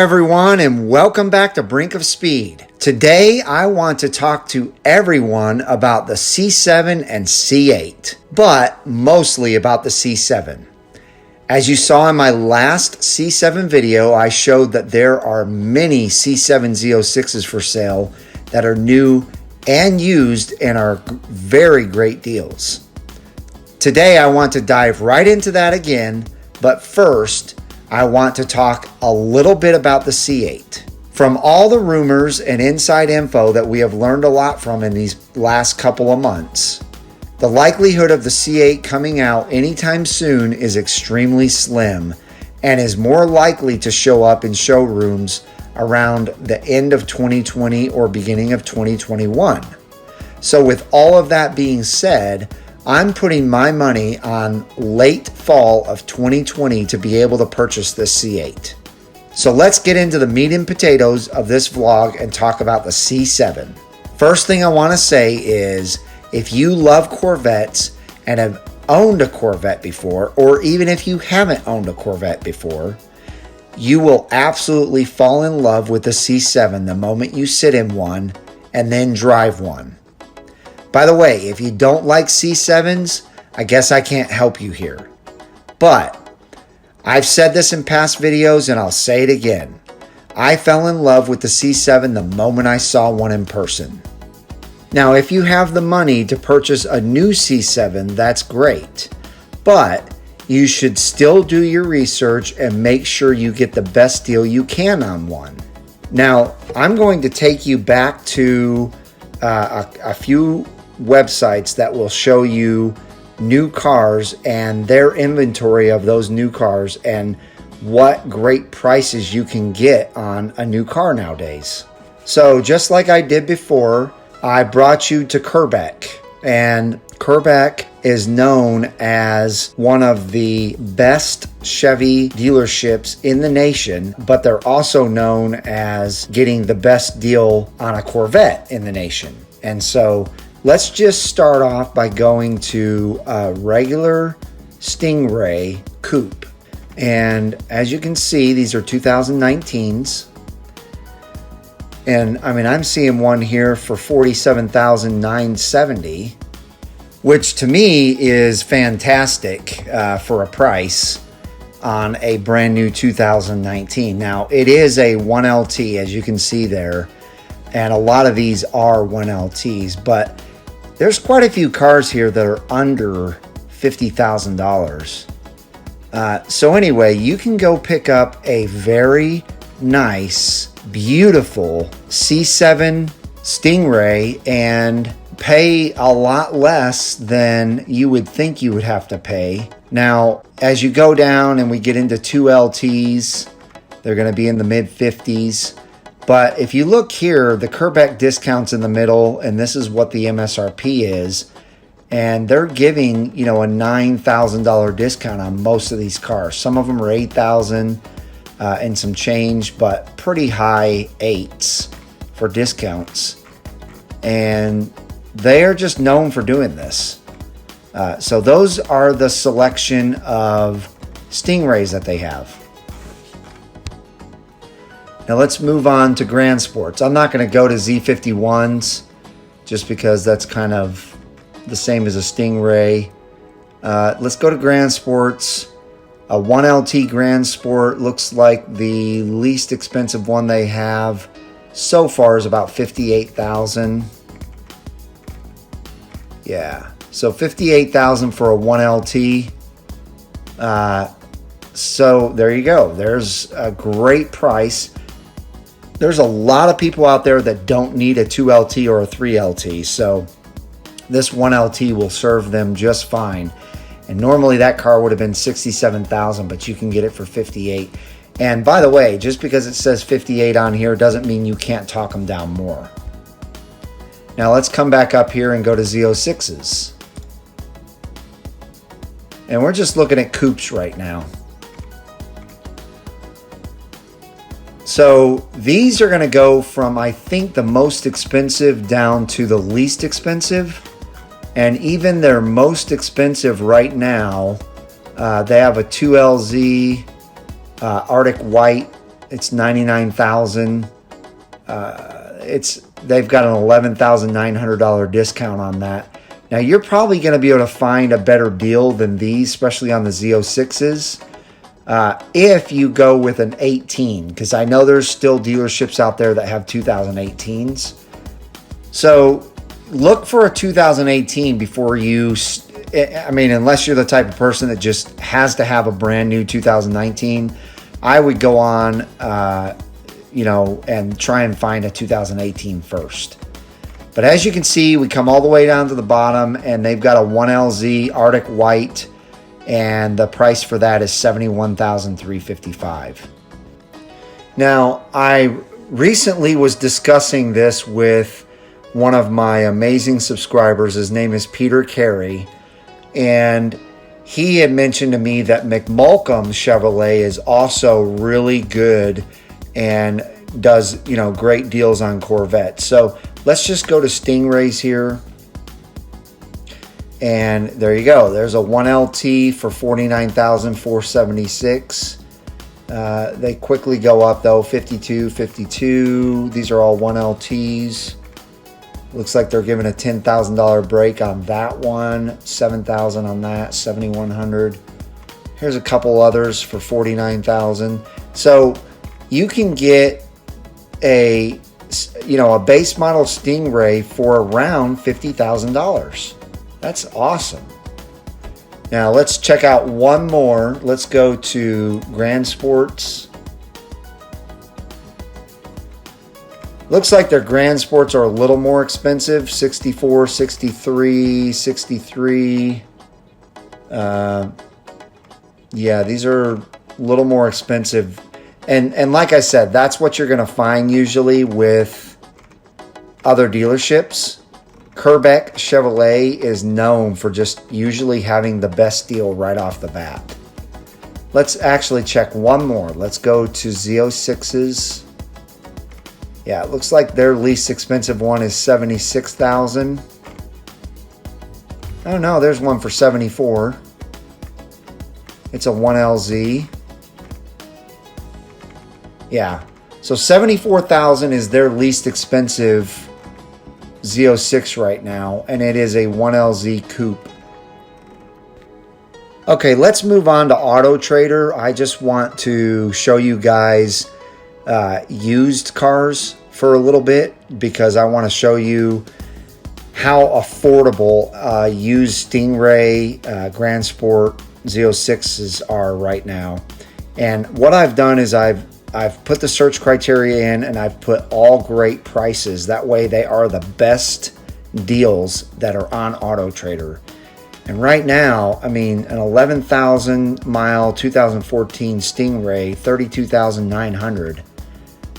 everyone, and welcome back to Brink of Speed. Today I want to talk to everyone about the C7 and C8, but mostly about the C7. As you saw in my last C7 video, I showed that there are many C7 Z06s for sale that are new and used and are very great deals. Today I want to dive right into that again, but first I want to talk a little bit about the C8. From all the rumors and inside info that we have learned a lot from in these last couple of months, the likelihood of the C8 coming out anytime soon is extremely slim and is more likely to show up in showrooms around the end of 2020 or beginning of 2021. So with all of that being said, I'm putting my money on late fall of 2020 to be able to purchase this C8. So let's get into the meat and potatoes of this vlog and talk about the C7. First thing I want to say is, if you love Corvettes and have owned a Corvette before, or even if you haven't owned a Corvette before, you will absolutely fall in love with the C7 the moment you sit in one and then drive one. By the way, if you don't like C7s, I guess I can't help you here. But I've said this in past videos and I'll say it again. I fell in love with the C7 the moment I saw one in person. Now, if you have the money to purchase a new C7, that's great. But you should still do your research and make sure you get the best deal you can on one. Now, I'm going to take you back to a few websites that will show you new cars and their inventory of those new cars and what great prices you can get on a new car nowadays. So just like I did before, I brought you to Corvette, and Corvette is known as one of the best Chevy dealerships in the nation, but they're also known as getting the best deal on a Corvette in the nation. And so let's just start off by going to a regular Stingray coupe. And as you can see, these are 2019s. And I mean, I'm seeing one here for $47,970, which to me is fantastic for a price on a brand new 2019. Now, it is a 1LT, as you can see there. And a lot of these are 1LTs, but there's quite a few cars here that are under $50,000. So anyway, you can go pick up a very nice, beautiful C7 Stingray and pay a lot less than you would think you would have to pay. Now, as you go down and we get into 2LTs, they're going to be in the mid-50s. But if you look here, the Corvette discount's in the middle, and this is what the MSRP is. And they're giving, a $9,000 discount on most of these cars. Some of them are $8,000 and some change, but pretty high eights for discounts. And they are just known for doing this. So those are the selection of Stingrays that they have. Now let's move on to Grand Sports. I'm not going to go to Z51s just because that's kind of the same as a Stingray. Let's go to Grand Sports. A 1LT Grand Sport looks like the least expensive one they have so far is about $58,000. Yeah, so $58,000 for a 1LT. So there you go. There's a great price. There's a lot of people out there that don't need a 2LT or a 3LT, so this 1LT will serve them just fine. And normally that car would have been $67,000, but you can get it for $58,000. And by the way, just because it says $58,000 on here doesn't mean you can't talk them down more. Now let's come back up here and go to Z06s. And we're just looking at coupes right now. So these are going to go from, I think, the most expensive down to the least expensive. And even their most expensive right now, they have a 2LZ Arctic White It's $99,000. They've got an $11,900 discount on that. Now you're probably going to be able to find a better deal than these, especially on the Z06s, if you go with an 18, because I know there's still dealerships out there that have 2018s. So look for a 2018 before you, I mean, unless you're the type of person that just has to have a brand new 2019, I would go on, and try and find a 2018 first. But as you can see, we come all the way down to the bottom, and they've got a 1LZ Arctic White, and the price for that is $71,355. Now, I recently was discussing this with one of my amazing subscribers. His name is Peter Carey, and he had mentioned to me that McMullen Chevrolet is also really good and does, great deals on Corvettes. So let's just go to Stingrays here. And there you go. There's a 1LT for $49,476. They quickly go up though. 52, 52. These are all 1LTs. Looks like they're giving a $10,000 break on that one. $7,000 on that. $7,100. Here's a couple others for $49,000. So you can get a base model Stingray for around $50,000. That's awesome. Now let's check out one more. Let's go to Grand Sports. Looks like their Grand Sports are a little more expensive. 64, 63, 63. Yeah, these are a little more expensive. And like I said, that's what you're going to find usually with other dealerships. Quebec Chevrolet is known for just usually having the best deal right off the bat. Let's actually check one more. Let's go to Z06s. Yeah, it looks like their least expensive one is $76,000. Oh no, there's one for $74,000. It's a 1LZ. Yeah, so $74,000 is their least expensive Z06 right now, and it is a 1LZ coupe. Okay, let's move on to Auto Trader. I just want to show you guys used cars for a little bit, because I want to show you how affordable used Stingray, Grand Sport Z06s are right now. And what I've done is I've put the search criteria in, and I've put all great prices. That way they are the best deals that are on Auto Trader. And right now, I mean, an 11,000 mile 2014 Stingray, $32,900,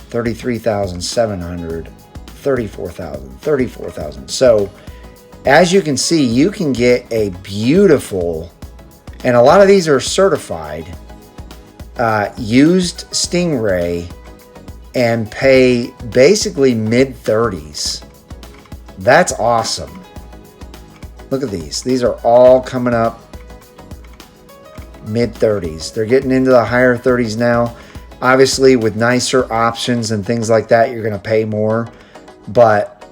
$33,700, $34,000, $34,000. So as you can see, you can get a beautiful, and a lot of these are certified, used Stingray, and pay basically mid-30s. That's awesome. Look at these. These are all coming up mid-30s. They're getting into the higher 30s now. Obviously, with nicer options and things like that, you're going to pay more. But,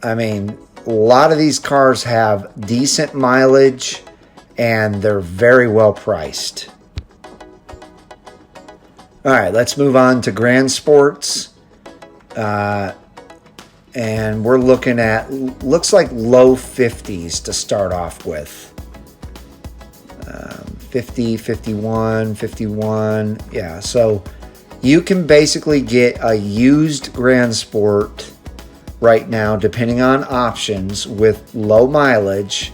I mean, a lot of these cars have decent mileage, and they're very well priced. All right, let's move on to Grand Sports. And we're looking at, looks like low 50s to start off with. 50, 51, 51. Yeah, so you can basically get a used Grand Sport right now, depending on options, with low mileage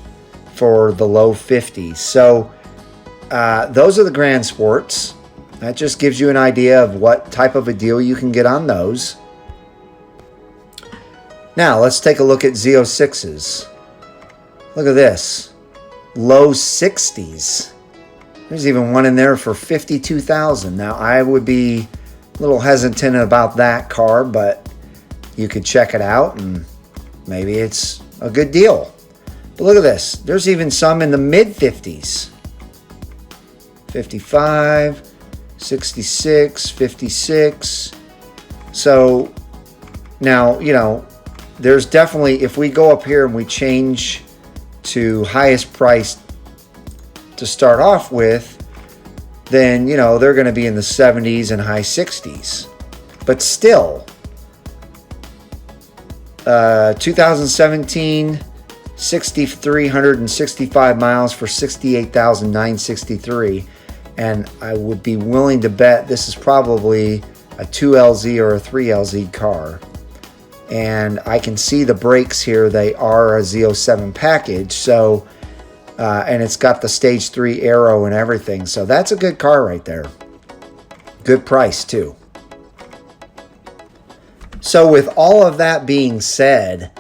for the low 50s. So those are the Grand Sports. That just gives you an idea of what type of a deal you can get on those. Now, let's take a look at Z06s. Look at this. Low 60s. There's even one in there for $52,000. Now, I would be a little hesitant about that car, but you could check it out and maybe it's a good deal. But look at this. There's even some in the mid-50s. 55, 66, 56. So now, you know, there's definitely, if we go up here and we change to highest price to start off with, then, you know, they're going to be in the 70s and high 60s. But still, 2017, 6,365 miles for 68,963. And I would be willing to bet this is probably a 2LZ or a 3LZ car. And I can see the brakes here. They are a Z07 package. So, and it's got the stage 3 aero and everything. So that's a good car right there. Good price too. So with all of that being said,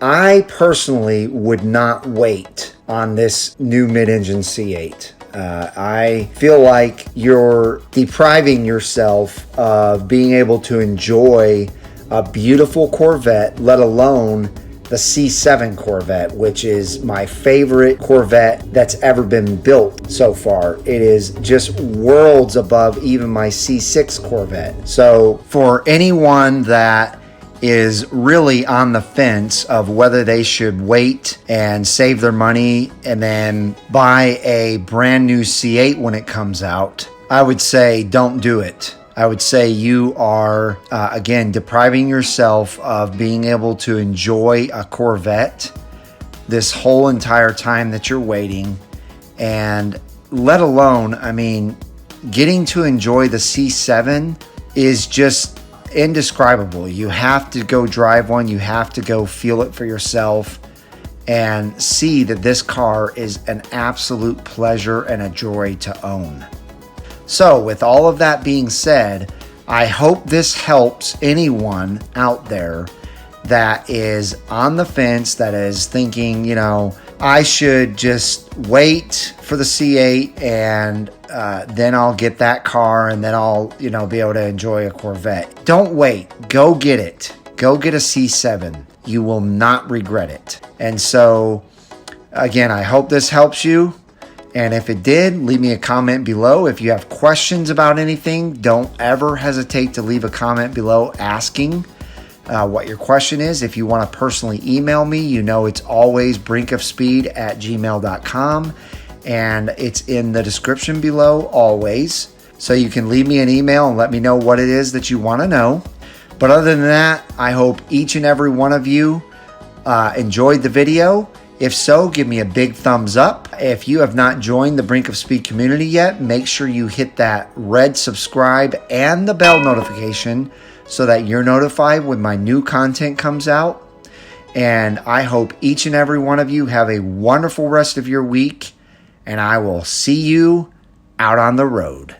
I personally would not wait on this new mid-engine C8. I feel like you're depriving yourself of being able to enjoy a beautiful Corvette, let alone the C7 Corvette, which is my favorite Corvette that's ever been built so far. It is just worlds above even my C6 Corvette. So for anyone that is really on the fence of whether they should wait and save their money and then buy a brand new C8 when it comes out, I would say don't do it. I would say you are, again, depriving yourself of being able to enjoy a Corvette this whole entire time that you're waiting. And let alone, I mean, getting to enjoy the C7 is just indescribable. You have to go drive one. You have to go feel it for yourself and see that this car is an absolute pleasure and a joy to own. So with all of that being said, I hope this helps anyone out there that is on the fence, that is thinking, you know, I should just wait for the C8 and then I'll get that car and then I'll, you know, be able to enjoy a Corvette. Don't wait. Go get it. Go get a C7. You will not regret it. And so, again, I hope this helps you. And if it did, leave me a comment below. If you have questions about anything, don't ever hesitate to leave a comment below asking what your question is. If you want to personally email me, you know it's always brinkofspeed@gmail.com. And it's in the description below always. So you can leave me an email and let me know what it is that you want to know. But other than that, I hope each and every one of you enjoyed the video. If so, give me a big thumbs up. If you have not joined the Brink of Speed community yet, make sure you hit that red subscribe and the bell notification so that you're notified when my new content comes out. And I hope each and every one of you have a wonderful rest of your week, and I will see you out on the road.